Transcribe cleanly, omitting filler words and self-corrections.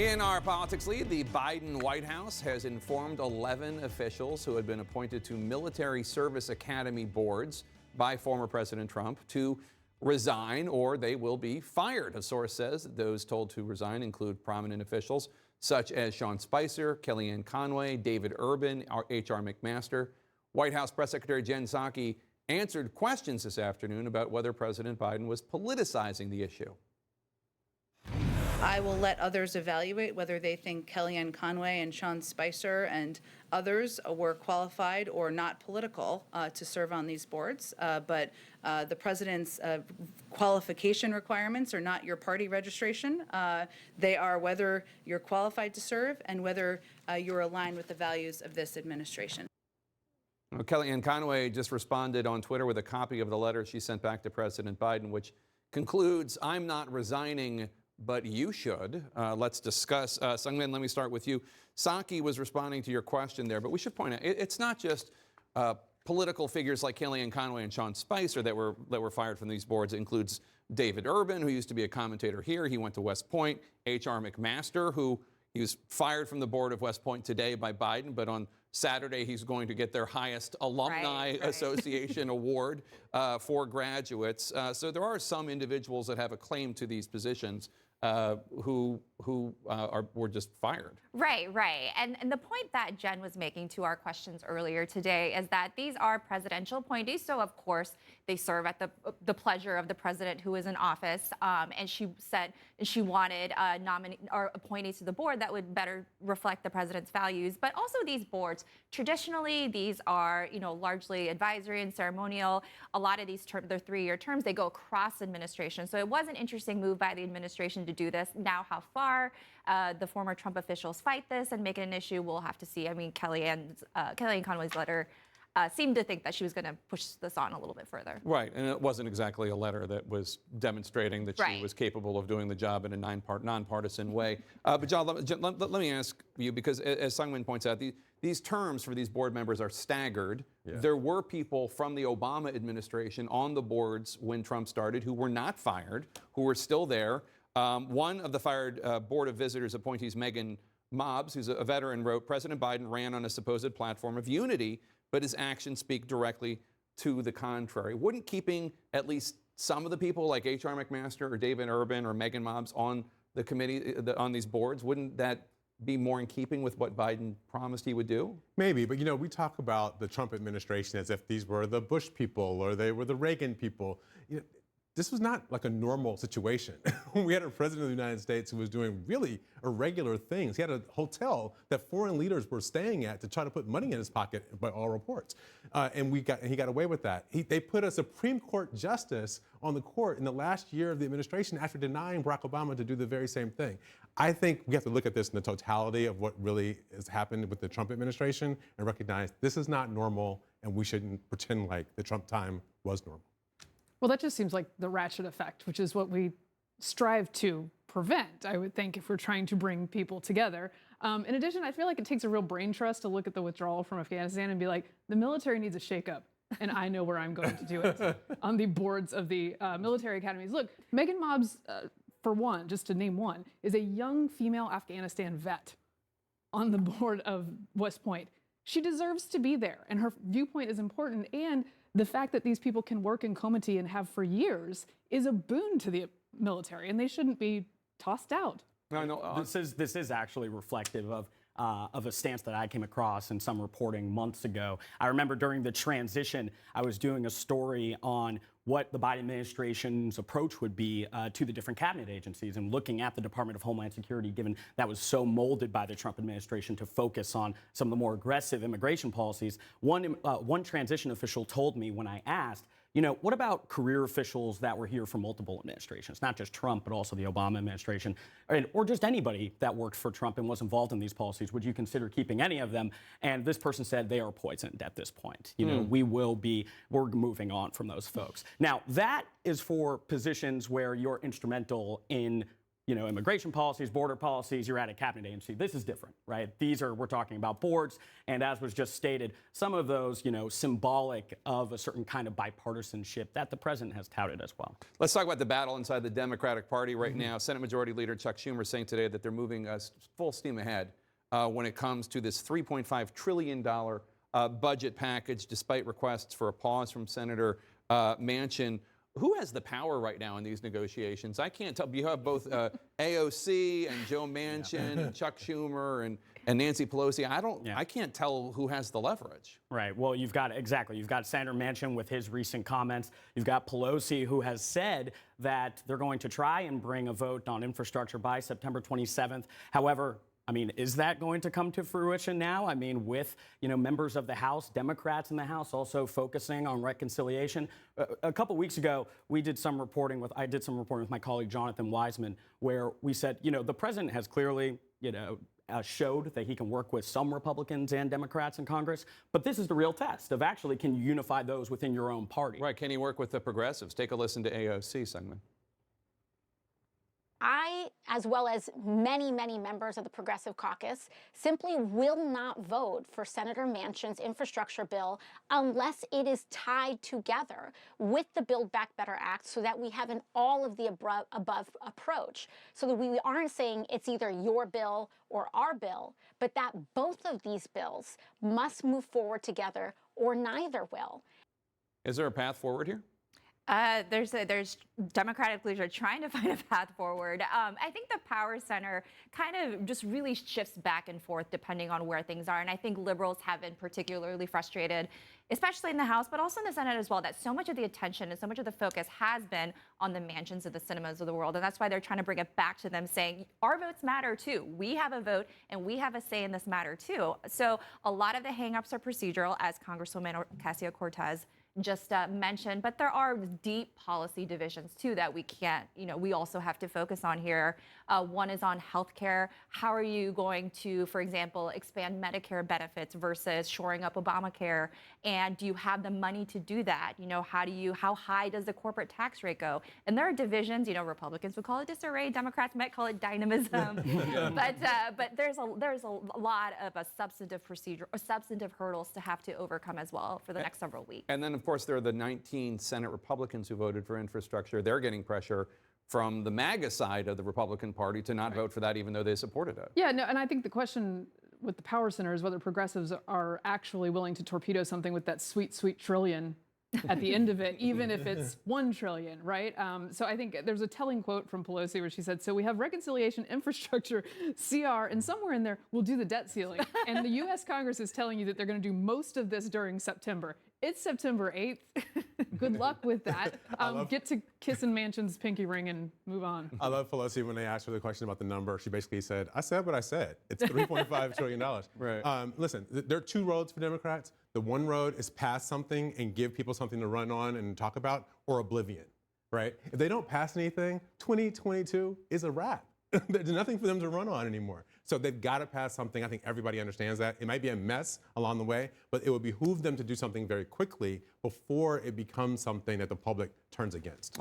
In our politics lead, the Biden White House has informed 11 officials who had been appointed to military service academy boards by former President Trump to resign or they will be fired. A source says that those told to resign include prominent officials such as Sean Spicer, Kellyanne Conway, David Urban, H.R. McMaster. White House Press Secretary Jen Psaki answered questions this afternoon about whether President Biden was politicizing the issue. I will let others evaluate whether they think Kellyanne Conway and Sean Spicer and others were qualified or not political to serve on these boards. But the president's qualification requirements are not your party registration. They are whether you're qualified to serve and whether you're aligned with the values of this administration. Well, Kellyanne Conway just responded on Twitter with a copy of the letter she sent back to President Biden, which concludes, "I'm not resigning, but you should." Let's discuss. Seung-min, let me start with you. Psaki was responding to your question there, but we should point out it's not just political figures like Kellyanne Conway and Sean Spicer that were fired from these boards. It includes David Urban, who used to be a commentator here. He went to West Point. H.R. McMaster, who he was fired from the board of West Point today by Biden, but on Saturday he's going to get their highest alumni association award for graduates. So there are some individuals that have a claim to these positions who were just fired. Right. And the point that Jen was making to our questions earlier today is that these are presidential appointees. So, of course, they serve at the pleasure of the president who is in office. And she said she wanted appointees to the board that would better reflect the president's values. But also these boards, traditionally, these are, largely advisory and ceremonial. A lot of these they're 3-year terms. They go across administration. So it was an interesting move by the administration to do this. Now, how far the former Trump officials fight this and make it an issue, we'll have to see. I mean, Kellyanne Conway's letter seemed to think that she was going to push this on a little bit further. Right, and it wasn't exactly a letter that was demonstrating that she was capable of doing the job in a nonpartisan way. But John, let me ask you, because as Seung-min points out, these terms for these board members are staggered. Yeah. There were people from the Obama administration on the boards when Trump started who were not fired, who were still there. One of the fired Board of Visitors appointees, Megan Mobbs, who's a veteran, wrote, "President Biden ran on a supposed platform of unity, but his actions speak directly to the contrary." Wouldn't keeping at least some of the people like H.R. McMaster or David Urban or Megan Mobbs on the committee, on these boards, wouldn't that be more in keeping with what Biden promised he would do? Maybe, but we talk about the Trump administration as if these were the Bush people or they were the Reagan people. This was not like a normal situation. We had a president of the United States who was doing really irregular things. He had a hotel that foreign leaders were staying at to try to put money in his pocket, by all reports. And he got away with that. They put a Supreme Court justice on the court in the last year of the administration after denying Barack Obama to do the very same thing. I think we have to look at this in the totality of what really has happened with the Trump administration and recognize this is not normal, and we shouldn't pretend like the Trump time was normal. Well, that just seems like the ratchet effect, which is what we strive to prevent, I would think, if we're trying to bring people together. In addition, I feel like it takes a real brain trust to look at the withdrawal from Afghanistan and be like, the military needs a shakeup, and I know where I'm going to do it on the boards of the military academies. Look, Megan Mobbs, for one, just to name one, is a young female Afghanistan vet on the board of West Point. She deserves to be there, and her viewpoint is important, and the fact that these people can work in Comity and have for years is a boon to the military, and they shouldn't be tossed out. No, this is actually reflective of a stance that I came across in some reporting months ago. I remember during the transition, I was doing a story on what the Biden administration's approach would be to the different cabinet agencies and looking at the Department of Homeland Security, given that was so molded by the Trump administration to focus on some of the more aggressive immigration policies. One transition official told me when I asked, what about career officials that were here for multiple administrations, not just Trump, but also the Obama administration, or just anybody that worked for Trump and was involved in these policies? Would you consider keeping any of them? And this person said they are poisoned at this point. We're moving on from those folks. Now, that is for positions where you're instrumental in immigration policies, border policies, you're at a cabinet agency. This is different, right? We're talking about boards, and as was just stated, some of those, symbolic of a certain kind of bipartisanship that the president has touted as well. Let's talk about the battle inside the Democratic Party right now. Senate Majority Leader Chuck Schumer saying today that they're moving full steam ahead when it comes to this $3.5 trillion budget package, despite requests for a pause from Senator Manchin. Who has the power right now in these negotiations? I can't tell. You have both AOC and Joe Manchin and Chuck Schumer and Nancy Pelosi. I can't tell who has the leverage. Right. Well, you've got Senator Manchin with his recent comments. You've got Pelosi, who has said that they're going to try and bring a vote on infrastructure by September 27th. However, is that going to come to fruition now? With, members of the House, Democrats in the House also focusing on reconciliation. A couple weeks ago, I did some reporting with my colleague Jonathan Wiseman, where we said, the president has clearly, showed that he can work with some Republicans and Democrats in Congress, but this is the real test of actually, can you unify those within your own party? Right. Can he work with the progressives? Take a listen to AOC segment. I, as well as many, many members of the Progressive Caucus, simply will not vote for Senator Manchin's infrastructure bill unless it is tied together with the Build Back Better Act so that we have an all of the above approach, so that we aren't saying it's either your bill or our bill, but that both of these bills must move forward together or neither will. Is there a path forward here? There's Democratic leaders are trying to find a path forward. I think the power center kind of just really shifts back and forth depending on where things are. And I think liberals have been particularly frustrated, especially in the House, but also in the Senate as well, that so much of the attention and so much of the focus has been on the Manchins of the cinemas of the world. And that's why they're trying to bring it back to them, saying our votes matter too. We have a vote and we have a say in this matter too. So a lot of the hangups are procedural, as Congresswoman Ocasio-Cortez just mentioned, but there are deep policy divisions too that we can't, we also have to focus on here. One is on healthcare. How are you going to, for example, expand Medicare benefits versus shoring up Obamacare? And do you have the money to do that? How high does the corporate tax rate go? And there are divisions, Republicans would call it disarray, Democrats might call it dynamism. But there's a lot of substantive hurdles to have to overcome as well for the next several weeks. And then, of course, there are the 19 Senate Republicans who voted for infrastructure. They're getting pressure from the MAGA side of the Republican Party to not vote for that, even though they supported it. Yeah, no, and I think the question with the power center is whether progressives are actually willing to torpedo something with that sweet, sweet trillion at the end of it, even if it's 1 trillion, right? So I think there's a telling quote from Pelosi where she said, so we have reconciliation, infrastructure, CR, and somewhere in there we'll do the debt ceiling. And the U.S. Congress is telling you that they're going to do most of this during September. It's September 8th. Good luck with that. Get to kissing Manchin's pinky ring and move on. I love Pelosi when they asked her the question about the number. She basically said, I said what I said. It's $3.5 trillion. Right. Listen, there are two roads for Democrats. The one road is pass something and give people something to run on and talk about, or oblivion, right? If they don't pass anything, 2022 is a wrap. There's nothing for them to run on anymore. So they've got to pass something. I think everybody understands that. It might be a mess along the way, but it would behoove them to do something very quickly before it becomes something that the public turns against.